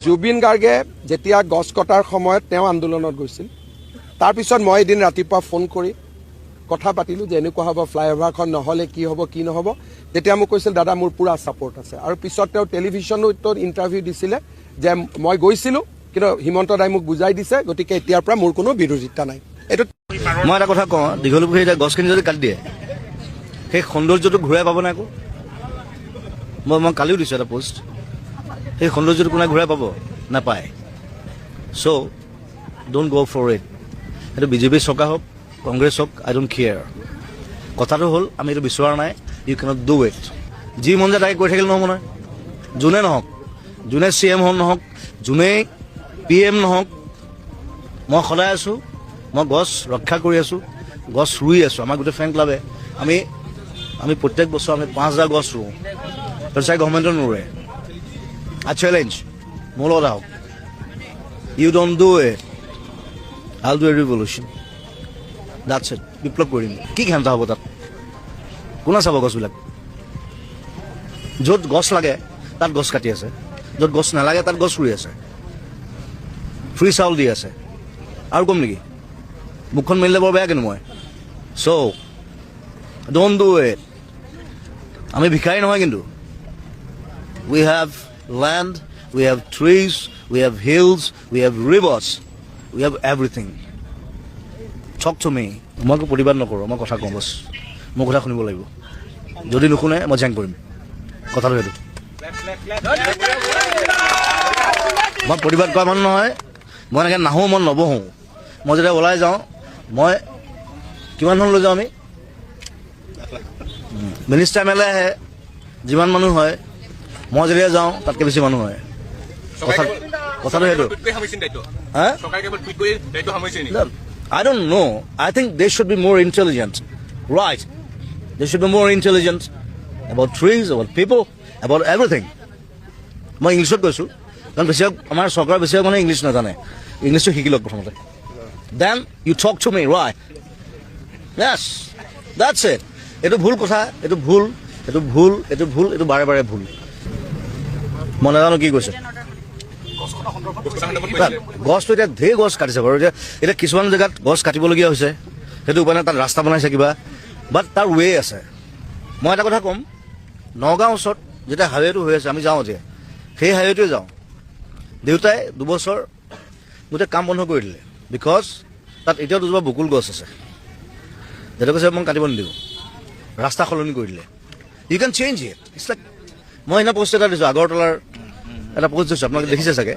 জুবিন গাৰ্গে যেতিয়া গছ কটাৰ সময়ত তেওঁ আন্দোলনত গৈছিল তাৰ পিছত মই এদিন ৰাতিপুৱা ফোন কৰি কথা পাতিলো যে এনেকুৱা হ'ব ফ্লাইঅভাৰখন নহলে কি হ'ব কি নহব তেতিয়া মোক কৈছিল দাদা মোৰ পুৰা সাপোৰ্ট আছে আৰু পিছত তেওঁ টেলিভিছনত ইন্টাৰভিউ দিছিলে যে মই গৈছিলো কিন্তু হিমন্ত দাই মোক বুজাই দিছে গতিকে এতিয়াৰ পৰা মোৰ কোনো বিৰোধিতা নাই এটো মই এটা কথা কওঁ দীঘলপুখুৰী এটা গছখিনি যদি কাটি দিয়ে সেই সৌন্দৰ্যটো ঘূৰাই পাব নাই আকৌ মই কালিও দিছোঁ এটা পোষ্ট সেই সৌন্দৰ্যটো কোনে ঘূৰাই পাব নাপায় চ' ডোণ্ট গ' ফৰ ইট সেইটো বিজেপি চৰকাৰ হওক কংগ্ৰেছ হওক আই ডোণ্ট কেয়াৰ কথাটো হ'ল আমি এইটো বিচৰা নাই ইউ কেনট ডু ইট যি মন যায় তাকে কৈ থাকিলে নহ'ব নহয় যোনে নহওক যোনে চি এম নহওক যোনেই পি এম নহওক মই সদায় আছোঁ মই গছ ৰক্ষা কৰি আছোঁ গছ ৰুই আছোঁ আমাৰ গোটেই ফেন ক্লাবে আমি প্ৰত্যেক বছৰ আমি 5,000 গছ ৰুওঁ তাৰপিছত গভৰ্ণমেণ্টে নোৰোৱে I challenge মোৰ লগত আহক you don't do it I'll do a revolution that's it বিপ্লৱ কৰিম কি ঘণ্টা হ'ব তাত কোনে চাব গছবিলাক য'ত গছ লাগে তাত গছ কাটি আছে য'ত গছ নালাগে তাত গছ ৰুই আছে ফ্ৰী চাউল দি আছে আৰু কম নেকি মুখখন মেলিলে বৰ বেয়া কিন্তু মই চ' don't do it আমি ভিখাৰী নহয় কিন্তু we have land, we have trees, we have hills, we have rivers, we have everything. Talk to me. মই প্ৰতিবাদ নকৰোঁ মই কথা কওঁ বছ মোৰ কথা শুনিব লাগিব যদি নুশুনে মই জেং কৰিম কথাটো সেইটো মই প্ৰতিবাদ কৰা মানুহ নহয় মই এনেকৈ নাহোঁ মই নবহোঁ মই যেতিয়া ওলাই যাওঁ মই কিমান ধৰণৰ লৈ যাওঁ আমি মিনিষ্টাৰ এম এল এ আহে যিমান মানুহ হয় মই যেতিয়া যাওঁ তাতকৈ বেছি মানুহ হয় কথাটো সেইটো I don't know. I think they should be more intelligent. Right. They should be more intelligent about trees, about people, about everything. মই ইংলিছত কৈছোঁ কাৰণ বেছিভাগ আমাৰ চৰকাৰৰ বেছিভাগ মানুহে ইংলিছ নাজানে ইংলিছটো শিকি লওক প্ৰথমতে then you talk to me right yes that's it এইটো ভুল কথা এইটো ভুল এইটো ভুল এইটো ভুল এইটো বাৰে বাৰে ভুল মই নাজানো কি কৈছে গছটো এতিয়া ঢেৰ গছ কাটিছে বাৰু এতিয়া কিছুমান জেগাত গছ কাটিবলগীয়া হৈছে সেইটো উপায় নাই তাত ৰাস্তা বনাইছে কিবা বাট তাৰ ৱে আছে মই এটা কথা ক'ম নগাঁও ওচৰত যেতিয়া হাইৱেটো হৈ আছে আমি যাওঁ এতিয়া সেই হাইৱেটোৱে যাওঁ দেউতাই 2 বছৰ গোটেই কাম বন্ধ কৰি দিলে বিকজ তাত এতিয়াও দুজোপা বকুল গছ আছে যেতিয়া কৈছে মই কাটিব নিদিওঁ ৰাস্তা সলনি কৰি দিলে you can change it it's like মই এনে পোষ্ট এটা দিছোঁ আগৰতলাৰ এটা পোষ্ট দিছোঁ আপোনালোকে দেখিছে চাগে